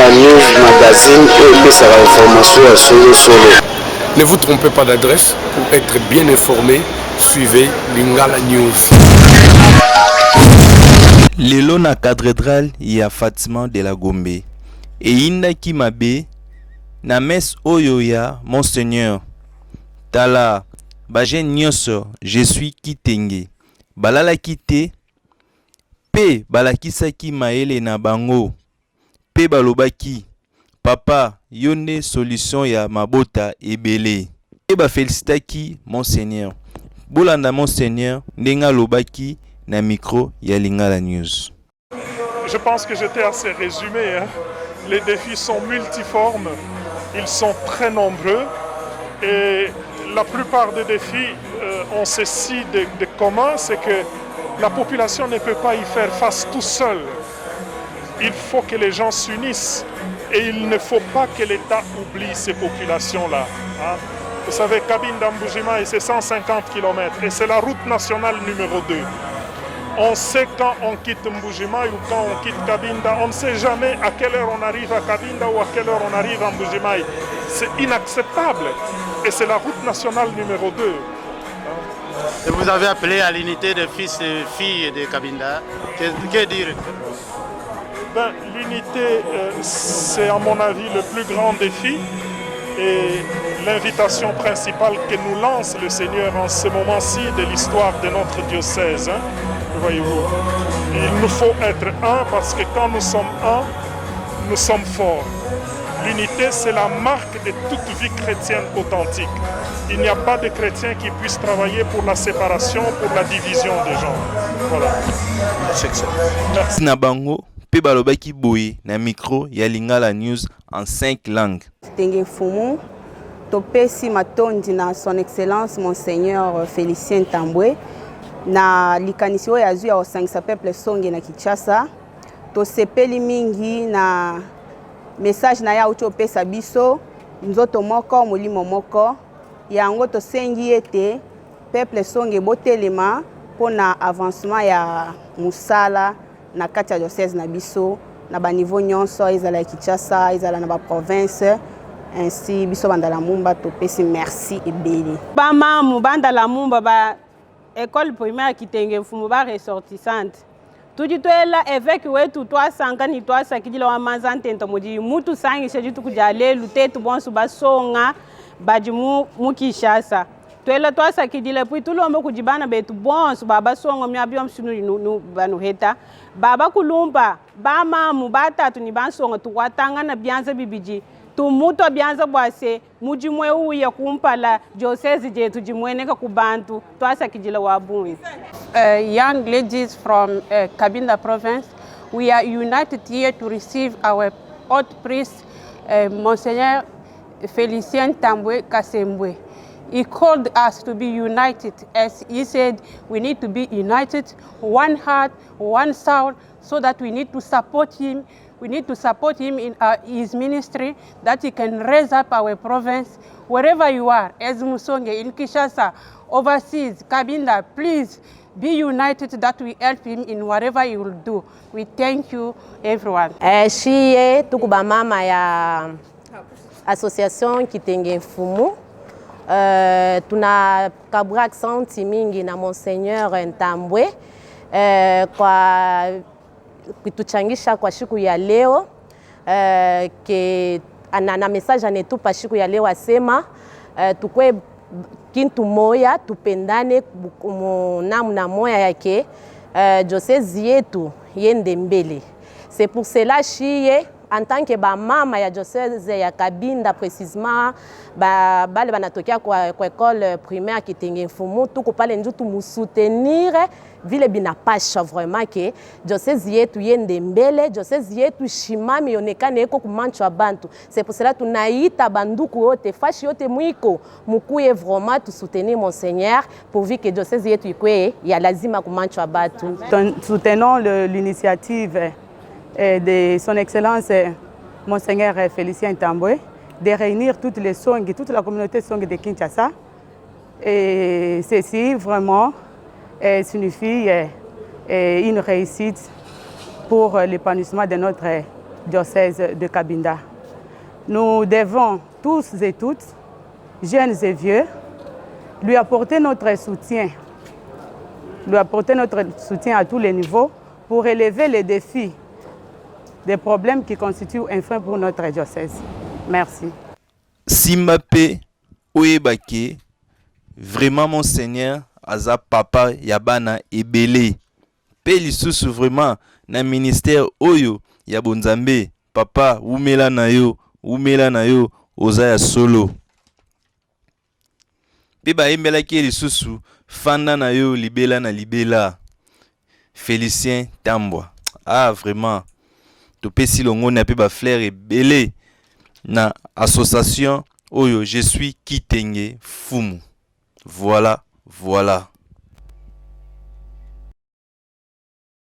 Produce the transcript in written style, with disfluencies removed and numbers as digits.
Lingala News Magazine et ça va information à solo. Ne vous trompez pas d'adresse pour être bien informé. Suivez Lingala News. Lelo na cathédrale ya Fatima de la Gombe. E inda ki mabe na messe oyo ya Monseigneur. Tala baje nyonso je suis kitenge. Balala kite pe balakisaki maele na bango. Pe balobaki papa yonde solution ya mabota ebele. E ba felicitaki Monseigneur. Bolanda Monseigneur ndenga lobaki na micro ya Lingala News. Je pense que j'étais assez résumé. Les défis sont multiformes, ils sont très nombreux et la plupart des défis ont ceci de commun, c'est que la population ne peut pas y faire face tout seul. Il faut que les gens s'unissent et il ne faut pas que l'État oublie ces populations-là. Vous savez, Cabinda Mbujimai, c'est 150 km et c'est la route nationale numéro 2. On sait quand on quitte Mbujimai ou quand on quitte Cabinda, on ne sait jamais à quelle heure on arrive à Cabinda ou à quelle heure on arrive à Mbujimai. C'est inacceptable et c'est la route nationale numéro 2. Et vous avez appelé à l'unité des fils et filles de Cabinda. Que dire? L'unité, c'est à mon avis le plus grand défi et l'invitation principale que nous lance le Seigneur en ce moment-ci de l'histoire de notre diocèse. Voyez-vous, il nous faut être un parce que quand nous sommes un, nous sommes forts. L'unité, c'est la marque de toute vie chrétienne authentique. Il n'y a pas de chrétien qui puisse travailler pour la séparation, pour la division des gens. Voilà. Merci Nabango, pe balobaki boye na micro ya Lingala News en 5 langues. Tenge Fumu, topesi matondi na son excellence Monseigneur Félicien Tambwe. Na likanisi oyo azwi ya osangisa peuple songe na Kinshasa tosepeli mingi na message na ya uti opesa biso nzoto moko molimo moko yango tosengi ete peuple songe botelema mpona avancement ya musala na kati ya diocèse na biso na baniveau nyonso ezala ya Kinshasa ezala na baprovince ainsi biso bandala mumba topesi merci ebele bamamu bandala mumba ba école primaire Kitenge Fumu ba ressortissante. Tudi toela évêque wetu twasanga ni twasakidila wa manzantento mudi mutu sangi shejitu kujale lutetu bonsu basonga baji mu Kinshasa. Toela twasakidila puis tulomba kujibana betu bonsu baba songa myabyo msunu nu banu heta. Baba kulumba ba mamu batatu ni bansonga tukwatanga na byanza bibiji. Tumuto byanza bwase mujimwe uya kumpala diocese jetu jimweneka kubantu twasakijila wabunyi. Young ladies from Cabinda province, we are united here to receive our old priest, Monseigneur Félicien Tambwe Kasembwe. He called us to be united, as he said we need to be united, one heart, one soul, so that we need to support him. We need to support him in his ministry, that he can raise up our province. Wherever you are, as Musonge, in Kinshasa, overseas, Cabinda, please be united that we help him in whatever he will do. We thank you, everyone. Shiye tukuba mama ya association Kitenge Fumu. Tuna kabra accent mingi na Monseigneur Ntambwe kwa kutuchangisha kwa siku ya leo ke na message anetupa siku ya leo asema tukwe kintu moya tupendane namna moya yake diocese yetu yende mbele. C'est pour cela chiye en tant que ba mama ya diocese ya Cabinda précisément bale banatokea kwa école primaire Kitenge Fumu tuko pale njutu musoutenir vile binapasha vraiment que diocese yetu yende mbele, diocese yetu shimami yonekane eko kumancho abantu. C'est pour cela tunaita banduku yote fashi yote mwiko mukuye vraiment tu soutenir Monseigneur pourvu que diocese yetu ikwe ya lazima kumancho abantu. Soutenons l'initiative de son excellence Monseigneur Félicien Tambwe de réunir toutes les songs, toute la communauté song de Kinshasa. Et ceci vraiment signifie une réussite pour l'épanouissement de notre diocèse de Cabinda. Nous devons tous et toutes, jeunes et vieux, lui apporter notre soutien à tous les niveaux pour relever les défis, des problèmes qui constituent un frein pour notre diocèse. Merci. Simbape Oyebake, vraiment Monseigneur, aza papa Yabana Ebele. Pe lisusu vraiment na ministère Oyo Yabonzambe, papa umela na yo, oza ya solo. Pe ba embela ki lisusu fanda na yo libela na libela. Félicien Tambwa. Ah vraiment. Topesi longo na pe ba frère ebele na association Oyo je suis Kitenge Fumu. Voilà.